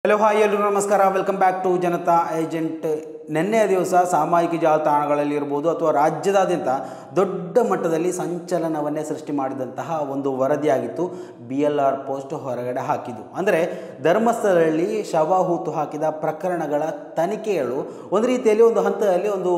Hello hi ಎಲ್ಲರೂ ನಮಸ್ಕಾರ. Welcome back to Janata agent. ನಿನ್ನೆಯ ದಿವಸ ಸಾಮಾಜಿಕ ಜಾಲತಾಣಗಳಲ್ಲಿ ಇರ್ಬೋದು ಅಥವಾ ರಾಜ್ಯದಾದ್ಯಂತ ದೊಡ್ಡ ಮಟ್ಟದಲ್ಲಿ ಸಂಚಲನವನ್ನೇ ಸೃಷ್ಟಿ ಮಾಡಿದಂತಹ ಒಂದು ವರದಿಯಾಗಿತ್ತು. BLR ಪೋಸ್ಟ್ ಹೊರಗಡೆ ಹಾಕಿದ್ದು ಅಂದರೆ ಧರ್ಮಸ್ಥಳದಲ್ಲಿ ಶವ ಹೂತು ಹಾಕಿದ ಪ್ರಕರಣಗಳ ತನಿಖೆಗಳು ಒಂದು ರೀತಿಯಲ್ಲಿ ಒಂದು ಹಂತದಲ್ಲಿ ಒಂದು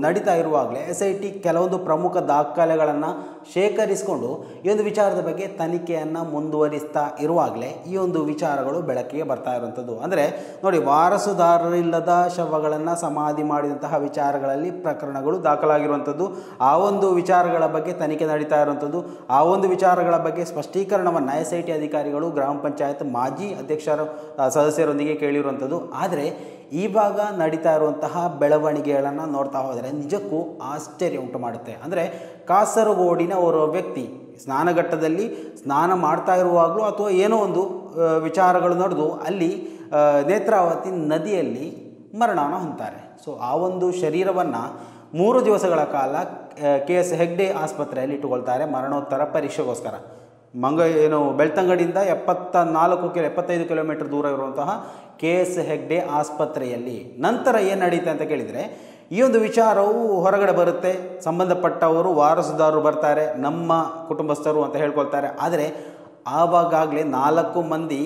ನಡೀತಾ ಇರುವಾಗಲೇ SIT ಕೆಲವೊಂದು ಪ್ರಮುಖ ದಾಖಲೆಗಳನ್ನು ಶೇಖರಿಸಿಕೊಂಡು ಈ ಒಂದು ವಿಚಾರದ ಬಗ್ಗೆ ತನಿಖೆಯನ್ನು ಮುಂದುವರಿಸ್ತಾ ಇರುವಾಗಲೇ ಈ ಒಂದು ವಿಚಾರಗಳು ಬೆಳಕಿಗೆ ಬರ್ತಾ ಇರುವಂಥದ್ದು. ಅಂದರೆ ನೋಡಿ, ವಾರಸುದಾರರಿಲ್ಲದ ಶವಗಳನ್ನು ಸಮಾಧಿ ಮಾಡಿದಂತಹ ವಿಚಾರಗಳಲ್ಲಿ ಪ್ರಕರಣಗಳು ದಾಖಲಾಗಿರುವಂಥದ್ದು. ಆ ಒಂದು ವಿಚಾರಗಳ ಬಗ್ಗೆ ತನಿಖೆ ನಡೀತಾ ಇರುವಂಥದ್ದು. ಆ ಒಂದು ವಿಚಾರಗಳ ಬಗ್ಗೆ ಸ್ಪಷ್ಟೀಕರಣವನ್ನು SIT ಅಧಿಕಾರಿಗಳು ಗ್ರಾಮ ಪಂಚಾಯತ್ ಮಾಜಿ ಅಧ್ಯಕ್ಷರ ಸದಸ್ಯರೊಂದಿಗೆ ಕೇಳಿರುವಂಥದ್ದು. ಆದರೆ ಇವಾಗ ನಡೀತಾ ಇರುವಂತಹ ಬೆಳವಣಿಗೆಗಳನ್ನು ನೋಡ್ತಾ ಹೋದರೆ ನಿಜಕ್ಕೂ ಆಶ್ಚರ್ಯ ಉಂಟು ಮಾಡುತ್ತೆ. ಅಂದರೆ ಕಾಸರಗೋಡಿನ ಓರ್ವ ವ್ಯಕ್ತಿ ಸ್ನಾನಘಟ್ಟದಲ್ಲಿ ಸ್ನಾನ ಮಾಡ್ತಾ ಇರುವಾಗಲೂ ಅಥವಾ ಏನೋ ಒಂದು ವಿಚಾರಗಳು ನಡೆದು ಅಲ್ಲಿ ನೇತ್ರಾವತಿ ನದಿಯಲ್ಲಿ ಮರಣವನ್ನು ಹೊಂತಾರೆ. ಸೊ ಆ ಒಂದು ಶರೀರವನ್ನು 3 ದಿವಸಗಳ ಕಾಲ KS ಹೆಗ್ಡೆ ಆಸ್ಪತ್ರೆಯಲ್ಲಿ ಇಟ್ಟುಕೊಳ್ತಾರೆ ಮರಣೋತ್ತರ ಪರೀಕ್ಷೆಗೋಸ್ಕರ. ಬೆಳ್ತಂಗಡಿಯಿಂದ 75 ಕಿಲೋಮೀಟರ್ ದೂರ ಇರುವಂತಹ KS ಹೆಗ್ಡೆ ಆಸ್ಪತ್ರೆಯಲ್ಲಿ. ನಂತರ ಏನು ನಡೀತೆ ಅಂತ ಕೇಳಿದರೆ, ಈ ಒಂದು ವಿಚಾರವು ಹೊರಗಡೆ ಬರುತ್ತೆ. ಸಂಬಂಧಪಟ್ಟವರು ವಾರಸುದಾರರು ಬರ್ತಾರೆ, ನಮ್ಮ ಕುಟುಂಬಸ್ಥರು ಅಂತ ಹೇಳ್ಕೊಳ್ತಾರೆ. ಆದರೆ ಆವಾಗಲೇ 4 ಮಂದಿ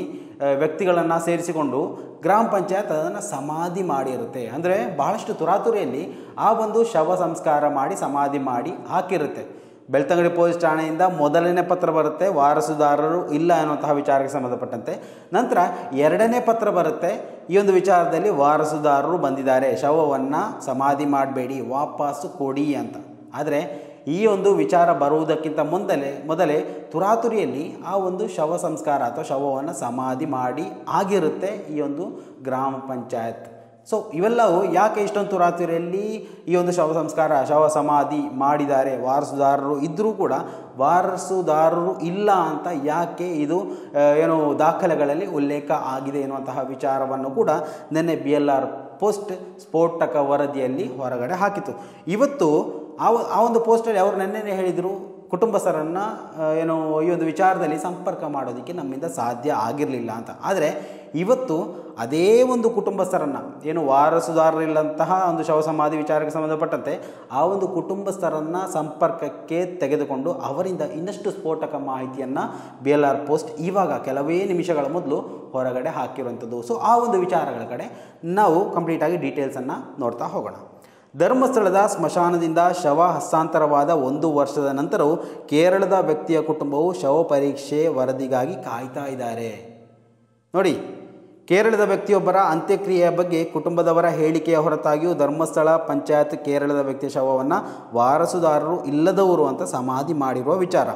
ವ್ಯಕ್ತಿಗಳನ್ನು ಸೇರಿಸಿಕೊಂಡು ಗ್ರಾಮ ಪಂಚಾಯತ್ ಅದನ್ನು ಸಮಾಧಿ ಮಾಡಿರುತ್ತೆ. ಅಂದರೆ ಬಹಳಷ್ಟು ತುರಾತುರಿಯಲ್ಲಿ ಆ ಒಂದು ಶವ ಸಂಸ್ಕಾರ ಮಾಡಿ ಸಮಾಧಿ ಮಾಡಿ ಹಾಕಿರುತ್ತೆ. ಬೆಳ್ತಂಗಡಿ ಪೊಲೀಸ್ ಠಾಣೆಯಿಂದ ಮೊದಲನೇ ಪತ್ರ ಬರುತ್ತೆ, ವಾರಸುದಾರರು ಇಲ್ಲ ಅನ್ನುವಂತಹ ವಿಚಾರಕ್ಕೆ ಸಂಬಂಧಪಟ್ಟಂತೆ. ನಂತರ 2ನೇ ಪತ್ರ ಬರುತ್ತೆ, ಈ ಒಂದು ವಿಚಾರದಲ್ಲಿ ವಾರಸುದಾರರು ಬಂದಿದ್ದಾರೆ, ಶವವನ್ನು ಸಮಾಧಿ ಮಾಡಬೇಡಿ, ವಾಪಸ್ಸು ಕೊಡಿ ಅಂತ. ಆದರೆ ಈ ಒಂದು ವಿಚಾರ ಬರುವುದಕ್ಕಿಂತ ಮೊದಲೇ ತುರಾತುರಿಯಲ್ಲಿ ಆ ಒಂದು ಶವ ಸಂಸ್ಕಾರ ಅಥವಾ ಶವವನ್ನು ಸಮಾಧಿ ಮಾಡಿ ಆಗಿರುತ್ತೆ ಈ ಒಂದು ಗ್ರಾಮ ಪಂಚಾಯತ್. ಸೊ ಇವೆಲ್ಲವೂ ಯಾಕೆ ಇಷ್ಟೊಂದು ತುರಾತುರಿಯಲ್ಲಿ ಈ ಒಂದು ಶವ ಸಂಸ್ಕಾರ ಶವ ಸಮಾಧಿ ಮಾಡಿದ್ದಾರೆ, ವಾರಸುದಾರರು ಇದ್ದರೂ ಕೂಡ ವಾರಸುದಾರರು ಇಲ್ಲ ಅಂತ ಯಾಕೆ ಇದು ದಾಖಲೆಗಳಲ್ಲಿ ಉಲ್ಲೇಖ ಆಗಿದೆ ಎನ್ನುವಂತಹ ವಿಚಾರವನ್ನು ಕೂಡ ನಿನ್ನೆ BLR ಪೋಸ್ಟ್ ಸ್ಫೋಟಕ ವರದಿಯಲ್ಲಿ ಹೊರಗಡೆ ಹಾಕಿತು. ಇವತ್ತು ಆ ಒಂದು ಪೋಸ್ಟಲ್ಲಿ ಅವರು ನೆನ್ನೆ ಹೇಳಿದರು, ಕುಟುಂಬಸ್ಥರನ್ನು ಈ ಒಂದು ವಿಚಾರದಲ್ಲಿ ಸಂಪರ್ಕ ಮಾಡೋದಕ್ಕೆ ನಮ್ಮಿಂದ ಸಾಧ್ಯ ಆಗಿರಲಿಲ್ಲ ಅಂತ. ಆದರೆ ಇವತ್ತು ಅದೇ ಒಂದು ಕುಟುಂಬಸ್ಥರನ್ನು ವಾರಸುದಾರರಿಲ್ಲಂತಹ ಒಂದು ಶವ ಸಮಾಧಿ ವಿಚಾರಕ್ಕೆ ಸಂಬಂಧಪಟ್ಟಂತೆ ಆ ಒಂದು ಕುಟುಂಬಸ್ಥರನ್ನು ಸಂಪರ್ಕಕ್ಕೆ ತೆಗೆದುಕೊಂಡು ಅವರಿಂದ ಇನ್ನಷ್ಟು ಸ್ಫೋಟಕ ಮಾಹಿತಿಯನ್ನು BLR ಪೋಸ್ಟ್ ಇವಾಗ ಕೆಲವೇ ನಿಮಿಷಗಳ ಮೊದಲು ಹೊರಗಡೆ ಹಾಕಿರುವಂಥದ್ದು. ಸೊ ಆ ಒಂದು ವಿಚಾರಗಳ ಕಡೆ ನಾವು ಕಂಪ್ಲೀಟಾಗಿ ಡೀಟೇಲ್ಸನ್ನು ನೋಡ್ತಾ ಹೋಗೋಣ. ಧರ್ಮಸ್ಥಳದ ಸ್ಮಶಾನದಿಂದ ಶವ ಹಸ್ತಾಂತರವಾದ 1 ವರ್ಷದ ನಂತರವೂ ಕೇರಳದ ವ್ಯಕ್ತಿಯ ಕುಟುಂಬವು ಶವ ಪರೀಕ್ಷೆ ವರದಿಗಾಗಿ ಕಾಯ್ತಾ ಇದ್ದಾರೆ. ನೋಡಿ, ಕೇರಳದ ವ್ಯಕ್ತಿಯೊಬ್ಬರ ಅಂತ್ಯಕ್ರಿಯೆಯ ಬಗ್ಗೆ ಕುಟುಂಬದವರ ಹೇಳಿಕೆಯ ಹೊರತಾಗಿಯೂ ಧರ್ಮಸ್ಥಳ ಪಂಚಾಯತ್ ಕೇರಳದ ವ್ಯಕ್ತಿಯ ಶವವನ್ನು ವಾರಸುದಾರರು ಇಲ್ಲದವರು ಅಂತ ಸಮಾಧಿ ಮಾಡಿರುವ ವಿಚಾರ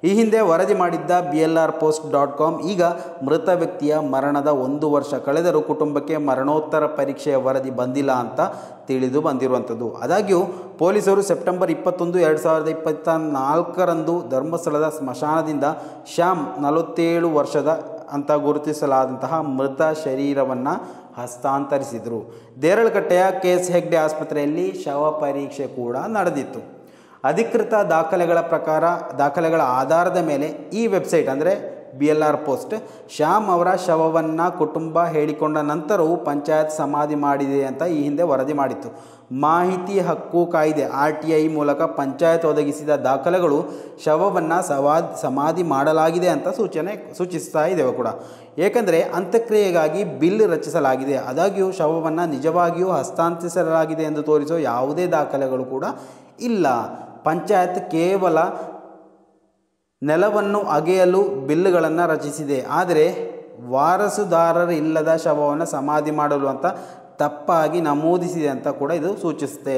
ಈ ಹಿಂದೆ ವರದಿ ಮಾಡಿದ್ದ BLRpost.com ಈಗ ಮೃತ ವ್ಯಕ್ತಿಯ ಮರಣದ 1 ವರ್ಷ ಕಳೆದರೂ ಕುಟುಂಬಕ್ಕೆ ಮರಣೋತ್ತರ ಪರೀಕ್ಷೆಯ ವರದಿ ಬಂದಿಲ್ಲ ಅಂತ ತಿಳಿದು ಬಂದಿರುವಂಥದ್ದು. ಆದಾಗ್ಯೂ ಪೊಲೀಸರು ಸೆಪ್ಟೆಂಬರ್ 21, 2024ರಂದು ಧರ್ಮಸ್ಥಳದ ಸ್ಮಶಾನದಿಂದ ಶ್ಯಾಮ್ 47 ವರ್ಷದ ಅಂತ ಗುರುತಿಸಲಾದಂತಹ ಮೃತ ಶರೀರವನ್ನು ಹಸ್ತಾಂತರಿಸಿದರು. ದೇರಳಕಟ್ಟೆಯ KS ಹೆಗ್ಡೆ ಆಸ್ಪತ್ರೆಯಲ್ಲಿ ಶವ ಪರೀಕ್ಷೆ ಕೂಡ ನಡೆದಿತ್ತು. ಅಧಿಕೃತ ದಾಖಲೆಗಳ ಆಧಾರದ ಮೇಲೆ ಈ ವೆಬ್ಸೈಟ್ ಅಂದರೆ BLR ಪೋಸ್ಟ್ ಶ್ಯಾಮ್ ಅವರ ಶವವನ್ನು ಕುಟುಂಬ ಹೇಳಿಕೊಂಡ ನಂತರವೂ ಪಂಚಾಯತ್ ಸಮಾಧಿ ಮಾಡಿದೆ ಅಂತ ಈ ಹಿಂದೆ ವರದಿ ಮಾಡಿತ್ತು. ಮಾಹಿತಿ ಹಕ್ಕು ಕಾಯ್ದೆ RTI ಮೂಲಕ ಪಂಚಾಯತ್ ಒದಗಿಸಿದ ದಾಖಲೆಗಳು ಶವವನ್ನು ಸಮಾಧಿ ಮಾಡಲಾಗಿದೆ ಅಂತ ಸೂಚಿಸ್ತಾ ಇದ್ದೇವೆ ಕೂಡ. ಏಕೆಂದರೆ ಅಂತ್ಯಕ್ರಿಯೆಗಾಗಿ ಬಿಲ್ ರಚಿಸಲಾಗಿದೆ. ಆದಾಗ್ಯೂ ಶವವನ್ನು ನಿಜವಾಗಿಯೂ ಹಸ್ತಾಂತರಿಸಲಾಗಿದೆ ಎಂದು ತೋರಿಸೋ ಯಾವುದೇ ದಾಖಲೆಗಳು ಕೂಡ ಇಲ್ಲ. ಪಂಚಾಯತ್ ಕೇವಲ ನೆಲವನ್ನು ಅಗೆಯಲು ಬಿಲ್ಗಳನ್ನು ರಚಿಸಿದೆ, ಆದರೆ ವಾರಸುದಾರರಿಲ್ಲದ ಶವವನ್ನು ಸಮಾಧಿ ಮಾಡಲು ಅಂತ ತಪ್ಪಾಗಿ ನಮೂದಿಸಿದೆ ಅಂತ ಕೂಡ ಇದು ಸೂಚಿಸುತ್ತೆ.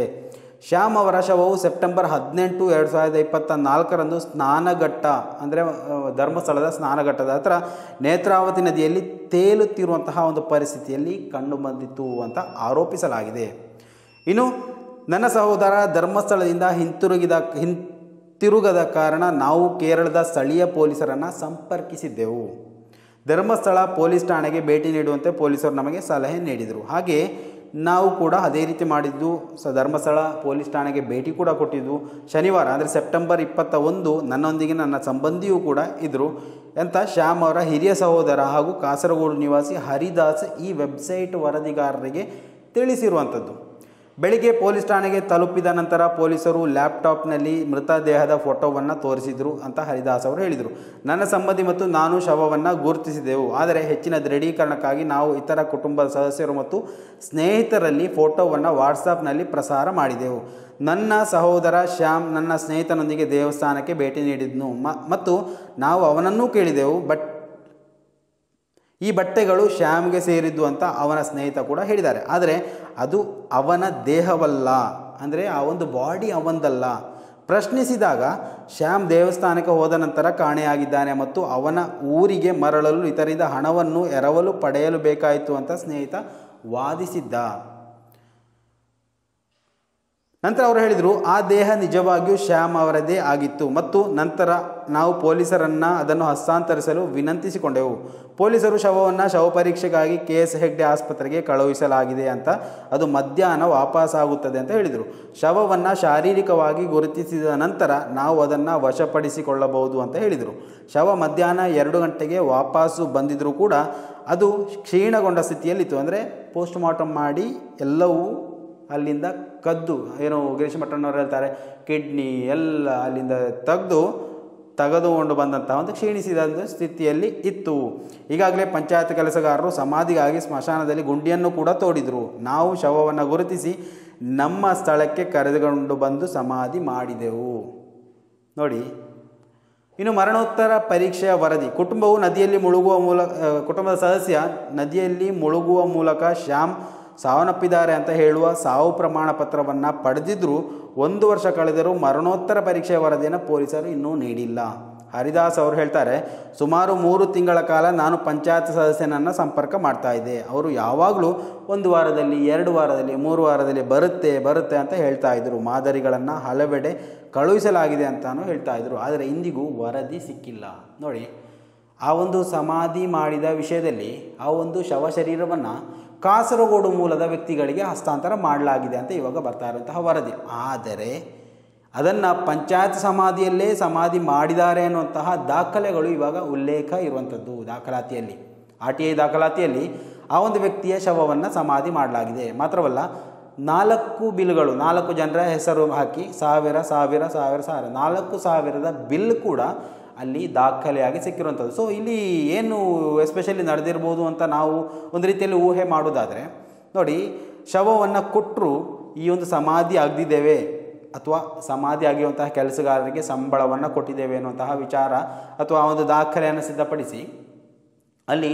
ಶ್ಯಾಮ್ ಅವರ ಶವವು ಸೆಪ್ಟೆಂಬರ್ 18, 2024ರಂದು ಸ್ನಾನಘಟ್ಟ ಅಂದರೆ ಧರ್ಮಸ್ಥಳದ ಸ್ನಾನಘಟ್ಟದ ಹತ್ರ ನೇತ್ರಾವತಿ ನದಿಯಲ್ಲಿ ತೇಲುತ್ತಿರುವಂತಹ ಒಂದು ಪರಿಸ್ಥಿತಿಯಲ್ಲಿ ಕಂಡುಬಂದಿತ್ತು ಅಂತ ಆರೋಪಿಸಲಾಗಿದೆ. ಇನ್ನು ನನ್ನ ಸಹೋದರ ಧರ್ಮಸ್ಥಳದಿಂದ ಹಿಂತಿರುಗದ ಕಾರಣ ನಾವು ಕೇರಳದ ಸ್ಥಳೀಯ ಪೊಲೀಸರನ್ನು ಸಂಪರ್ಕಿಸಿದ್ದೆವು. ಧರ್ಮಸ್ಥಳ ಪೊಲೀಸ್ ಠಾಣೆಗೆ ಭೇಟಿ ನೀಡುವಂತೆ ಪೊಲೀಸರು ನಮಗೆ ಸಲಹೆ ನೀಡಿದರು. ಹಾಗೆಯೇ ನಾವು ಕೂಡ ಅದೇ ರೀತಿ ಮಾಡಿದ್ದು. ಧರ್ಮಸ್ಥಳ ಪೊಲೀಸ್ ಠಾಣೆಗೆ ಭೇಟಿ ಕೂಡ ಕೊಟ್ಟಿದ್ದು. ಶನಿವಾರ ಅಂದರೆ ಸೆಪ್ಟೆಂಬರ್ 21 ನನ್ನೊಂದಿಗೆ ನನ್ನ ಸಂಬಂಧಿಯೂ ಕೂಡ ಇದ್ದರು. ಅಂತ ಶ್ಯಾಮ್ ಅವರ ಹಿರಿಯ ಸಹೋದರ ಹಾಗೂ ಕಾಸರಗೋಡು ನಿವಾಸಿ ಹರಿದಾಸ್ ಈ ವೆಬ್ಸೈಟ್ ವರದಿಗಾರರಿಗೆ ತಿಳಿಸಿರುವಂಥದ್ದು. ಬೆಳಿಗ್ಗೆ ಪೊಲೀಸ್ ಠಾಣೆಗೆ ತಲುಪಿದ ನಂತರ ಪೊಲೀಸರು ಲ್ಯಾಪ್ಟಾಪ್ನಲ್ಲಿ ಮೃತದೇಹದ ಫೋಟೋವನ್ನು ತೋರಿಸಿದರು ಅಂತ ಹರಿದಾಸ್ ಅವರು ಹೇಳಿದರು. ನನ್ನ ಸಂಬಂಧಿ ಮತ್ತು ನಾನು ಶವವನ್ನು ಗುರುತಿಸಿದೆವು. ಆದರೆ ಹೆಚ್ಚಿನ ದೃಢೀಕರಣಕ್ಕಾಗಿ ನಾವು ಇತರ ಕುಟುಂಬದ ಸದಸ್ಯರು ಮತ್ತು ಸ್ನೇಹಿತರಲ್ಲಿ ಫೋಟೋವನ್ನು ವಾಟ್ಸಾಪ್ನಲ್ಲಿ ಪ್ರಸಾರ ಮಾಡಿದೆವು. ನನ್ನ ಸಹೋದರ ಶ್ಯಾಮ್ ನನ್ನ ಸ್ನೇಹಿತನೊಂದಿಗೆ ದೇವಸ್ಥಾನಕ್ಕೆ ಭೇಟಿ ನೀಡಿದ್ನು ಮತ್ತು ನಾವು ಅವನನ್ನೂ ಕೇಳಿದೆವು. ಈ ಬಟ್ಟೆಗಳು ಶ್ಯಾಮ್ಗೆ ಸೇರಿದ್ದು ಅಂತ ಅವನ ಸ್ನೇಹಿತ ಕೂಡ ಹೇಳಿದ್ದಾರೆ. ಆದರೆ ಅದು ಅವನ ದೇಹವಲ್ಲ, ಅಂದರೆ ಆ ಒಂದು ಬಾಡಿ ಅವಂದಲ್ಲ. ಪ್ರಶ್ನಿಸಿದಾಗ ಶ್ಯಾಮ್ ದೇವಸ್ಥಾನಕ್ಕೆ ಹೋದ ನಂತರ ಕಾಣೆಯಾಗಿದ್ದಾನೆ ಮತ್ತು ಅವನ ಊರಿಗೆ ಮರಳಲು ಇತರರಿಂದ ಹಣವನ್ನು ಎರವಲು ಪಡೆಯಲು ಬೇಕಾಯಿತು ಅಂತ ಸ್ನೇಹಿತ ವಾದಿಸಿದ್ದ. ನಂತರ ಅವರು ಹೇಳಿದರು, ಆ ದೇಹ ನಿಜವಾಗಿಯೂ ಶ್ಯಾಮ್ ಅವರದೇ ಆಗಿತ್ತು ಮತ್ತು ನಂತರ ನಾವು ಪೊಲೀಸರನ್ನು ಅದನ್ನು ಹಸ್ತಾಂತರಿಸಲು ವಿನಂತಿಸಿಕೊಂಡೆವು. ಪೊಲೀಸರು ಶವವನ್ನು ಶವಪರೀಕ್ಷೆಗಾಗಿ KS ಹೆಗ್ಡೆ ಆಸ್ಪತ್ರೆಗೆ ಕಳುಹಿಸಲಾಗಿದೆ ಅಂತ, ಅದು ಮಧ್ಯಾಹ್ನ ವಾಪಸ್ಸಾಗುತ್ತದೆ ಅಂತ ಹೇಳಿದರು. ಶವವನ್ನು ಶಾರೀರಿಕವಾಗಿ ಗುರುತಿಸಿದ ನಂತರ ನಾವು ಅದನ್ನು ವಶಪಡಿಸಿಕೊಳ್ಳಬಹುದು ಅಂತ ಹೇಳಿದರು. ಶವ ಮಧ್ಯಾಹ್ನ 2 ಗಂಟೆಗೆ ವಾಪಸ್ಸು ಬಂದಿದ್ದರೂ ಕೂಡ ಅದು ಕ್ಷೀಣಗೊಂಡ ಸ್ಥಿತಿಯಲ್ಲಿತ್ತು. ಅಂದರೆ ಪೋಸ್ಟ್ ಮಾರ್ಟಮ್ ಮಾಡಿ ಎಲ್ಲವೂ ಅಲ್ಲಿಂದ ಕದ್ದು, ಏನು ಗಿರೀಶ್ ಮಠಣ್ಣವ್ರು ಹೇಳ್ತಾರೆ, ಕಿಡ್ನಿ ಎಲ್ಲ ಅಲ್ಲಿಂದ ತೆಗೆದುಕೊಂಡು ಬಂದಂಥ ಒಂದು ಕ್ಷೀಣಿಸಿದ ಸ್ಥಿತಿಯಲ್ಲಿ ಇತ್ತು. ಈಗಾಗಲೇ ಪಂಚಾಯತ್ ಕೆಲಸಗಾರರು ಸಮಾಧಿಗಾಗಿ ಸ್ಮಶಾನದಲ್ಲಿ ಗುಂಡಿಯನ್ನು ಕೂಡ ತೋಡಿದರು. ನಾವು ಶವವನ್ನು ಗುರುತಿಸಿ ನಮ್ಮ ಸ್ಥಳಕ್ಕೆ ಕರೆದುಕೊಂಡು ಬಂದು ಸಮಾಧಿ ಮಾಡಿದೆವು. ನೋಡಿ, ಇನ್ನು ಮರಣೋತ್ತರ ಪರೀಕ್ಷೆಯ ವರದಿ. ಕುಟುಂಬದ ಸದಸ್ಯ ನದಿಯಲ್ಲಿ ಮುಳುಗುವ ಮೂಲಕ ಶ್ಯಾಮ್ ಸಾವನ್ನಪ್ಪಿದ್ದಾರೆ ಅಂತ ಹೇಳುವ ಸಾವು ಪ್ರಮಾಣ ಪತ್ರವನ್ನು ಪಡೆದಿದ್ದರೂ 1 ವರ್ಷ ಕಳೆದರೂ ಮರಣೋತ್ತರ ಪರೀಕ್ಷೆಯ ವರದಿಯನ್ನು ಪೊಲೀಸರು ಇನ್ನೂ ನೀಡಿಲ್ಲ. ಹರಿದಾಸ್ ಅವರು ಹೇಳ್ತಾರೆ, ಸುಮಾರು 3 ತಿಂಗಳ ಕಾಲ ನಾನು ಪಂಚಾಯತ್ ಸದಸ್ಯನನ್ನು ಸಂಪರ್ಕ ಮಾಡ್ತಾ ಇದ್ದೆ. ಅವರು ಯಾವಾಗಲೂ 1 ವಾರದಲ್ಲಿ 2 ವಾರದಲ್ಲಿ 3 ವಾರದಲ್ಲಿ ಬರುತ್ತೆ ಅಂತ ಹೇಳ್ತಾ ಇದ್ದರು. ಮಾದರಿಗಳನ್ನು ಹಲವೆಡೆ ಕಳುಹಿಸಲಾಗಿದೆ ಅಂತಾನು ಹೇಳ್ತಾ ಇದ್ದರು. ಆದರೆ ಇಂದಿಗೂ ವರದಿ ಸಿಕ್ಕಿಲ್ಲ. ನೋಡಿ, ಆ ಒಂದು ಸಮಾಧಿ ಮಾಡಿದ ವಿಷಯದಲ್ಲಿ ಆ ಒಂದು ಶವ ಶರೀರವನ್ನು ಕಾಸರಗೋಡು ಮೂಲದ ವ್ಯಕ್ತಿಗಳಿಗೆ ಹಸ್ತಾಂತರ ಮಾಡಲಾಗಿದೆ ಅಂತ ಇವಾಗ ಬರ್ತಾ ಇರುವಂತಹ ವರದಿ. ಆದರೆ ಅದನ್ನು ಪಂಚಾಯತ್ ಸಮಾಧಿಯಲ್ಲೇ ಸಮಾಧಿ ಮಾಡಿದ್ದಾರೆ ಅನ್ನುವಂತಹ ದಾಖಲೆಗಳು ಇವಾಗ ಉಲ್ಲೇಖ ಇರುವಂಥದ್ದು. ದಾಖಲಾತಿಯಲ್ಲಿ RTI ದಾಖಲಾತಿಯಲ್ಲಿ ಆ ಒಂದು ವ್ಯಕ್ತಿಯ ಶವವನ್ನು ಸಮಾಧಿ ಮಾಡಲಾಗಿದೆ. ಮಾತ್ರವಲ್ಲ, 4 ಬಿಲ್ಗಳು, 4 ಜನರ ಹೆಸರು ಹಾಕಿ 4,000 ಬಿಲ್ ಕೂಡ ಅಲ್ಲಿ ದಾಖಲೆಯಾಗಿ ಸಿಕ್ಕಿರುವಂಥದ್ದು. ಸೊ ಇಲ್ಲಿ ಏನು ಎಸ್ಪೆಷಲಿ ನಡೆದಿರ್ಬೋದು ಅಂತ ನಾವು ಒಂದು ರೀತಿಯಲ್ಲಿ ಊಹೆ ಮಾಡೋದಾದರೆ, ನೋಡಿ, ಶವವನ್ನು ಕೊಟ್ಟರು ಈ ಒಂದು ಸಮಾಧಿ ಆಗದಿದ್ದೇವೆ ಅಥವಾ ಸಮಾಧಿ ಆಗಿರುವಂತಹ ಕೆಲಸಗಾರರಿಗೆ ಸಂಬಳವನ್ನು ಕೊಟ್ಟಿದ್ದೇವೆ ಅನ್ನುವಂತಹ ವಿಚಾರ ಅಥವಾ ಒಂದು ದಾಖಲೆಯನ್ನು ಸಿದ್ಧಪಡಿಸಿ ಅಲ್ಲಿ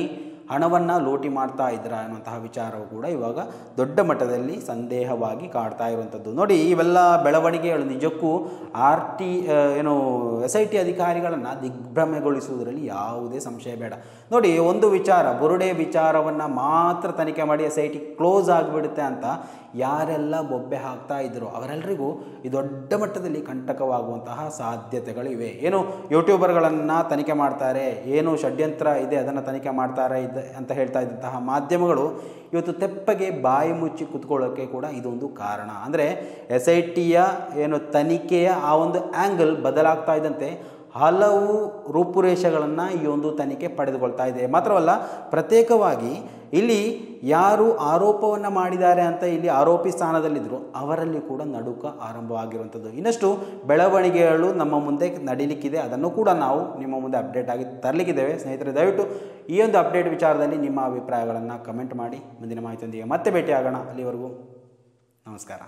ಹಣವನ್ನು ಲೂಟಿ ಮಾಡ್ತಾ ಇದ್ರ ಅನ್ನುವಂತಹ ವಿಚಾರವು ಕೂಡ ಇವಾಗ ದೊಡ್ಡ ಮಟ್ಟದಲ್ಲಿ ಸಂದೇಹವಾಗಿ ಕಾಡ್ತಾ ಇರುವಂಥದ್ದು. ನೋಡಿ, ಇವೆಲ್ಲ ಬೆಳವಣಿಗೆಗಳು ನಿಜಕ್ಕೂ SIT ಅಧಿಕಾರಿಗಳನ್ನು ದಿಗ್ಭ್ರಮೆಗೊಳಿಸುವುದರಲ್ಲಿ ಯಾವುದೇ ಸಂಶಯ ಬೇಡ. ನೋಡಿ, ಒಂದು ವಿಚಾರ, ಬುರುಡೆ ವಿಚಾರವನ್ನು ಮಾತ್ರ ತನಿಖೆ ಮಾಡಿ SIT ಕ್ಲೋಸ್ ಆಗಿಬಿಡುತ್ತೆ ಅಂತ ಯಾರೆಲ್ಲ ಬೊಬ್ಬೆ ಹಾಕ್ತಾ ಇದ್ದರು ಅವರೆಲ್ಲರಿಗೂ ಈ ದೊಡ್ಡ ಮಟ್ಟದಲ್ಲಿ ಕಂಟಕವಾಗುವಂತಹ ಸಾಧ್ಯತೆಗಳಿವೆ. ಏನು ಯೂಟ್ಯೂಬರ್ಗಳನ್ನು ತನಿಖೆ ಮಾಡ್ತಾರೆ, ಏನು ಷಡ್ಯಂತ್ರ ಇದೆ ಅದನ್ನು ತನಿಖೆ ಮಾಡ್ತಾರೆ ಅಂತ ಹೇಳ್ತಾ ಇದ್ದಂತಹ ಮಾಧ್ಯಮಗಳು ಇವತ್ತು ತೆಪ್ಪಗೆ ಬಾಯಿ ಮುಚ್ಚಿ ಕೂತ್ಕೊಳ್ಳೋಕ್ಕೆ ಕೂಡ ಇದೊಂದು ಕಾರಣ. ಅಂದರೆ SITಯ ತನಿಖೆಯ ಆ ಒಂದು ಆ್ಯಂಗಲ್ ಬದಲಾಗ್ತಾ ಇದ್ದಂತೆ ಹಲವು ರೂಪುರೇಷೆಗಳನ್ನು ಈ ಒಂದು ತನಿಖೆ ಪಡೆದುಕೊಳ್ತಾ ಇದೆ. ಮಾತ್ರವಲ್ಲ, ಪ್ರತ್ಯೇಕವಾಗಿ ಇಲ್ಲಿ ಯಾರು ಆರೋಪವನ್ನು ಮಾಡಿದ್ದಾರೆ ಅಂತ ಇಲ್ಲಿ ಆರೋಪಿ ಸ್ಥಾನದಲ್ಲಿದ್ದರು ಅವರಲ್ಲಿ ಕೂಡ ನಡುಕ ಆರಂಭವಾಗಿರುವಂಥದ್ದು. ಇನ್ನಷ್ಟು ಬೆಳವಣಿಗೆಗಳು ನಮ್ಮ ಮುಂದೆ ನಡೀಲಿಕ್ಕಿದೆ. ಅದನ್ನು ಕೂಡ ನಾವು ನಿಮ್ಮ ಮುಂದೆ ಅಪ್ಡೇಟ್ ಆಗಿ ತರಲಿಕ್ಕಿದ್ದೇವೆ. ಸ್ನೇಹಿತರೆ, ದಯವಿಟ್ಟು ಈ ಒಂದು ಅಪ್ಡೇಟ್ ವಿಚಾರದಲ್ಲಿ ನಿಮ್ಮ ಅಭಿಪ್ರಾಯಗಳನ್ನು ಕಮೆಂಟ್ ಮಾಡಿ. ಮುಂದಿನ ಮಾಹಿತಿಯೊಂದಿಗೆ ಮತ್ತೆ ಭೇಟಿಯಾಗೋಣ. ಅಲ್ಲಿವರೆಗೂ ನಮಸ್ಕಾರ.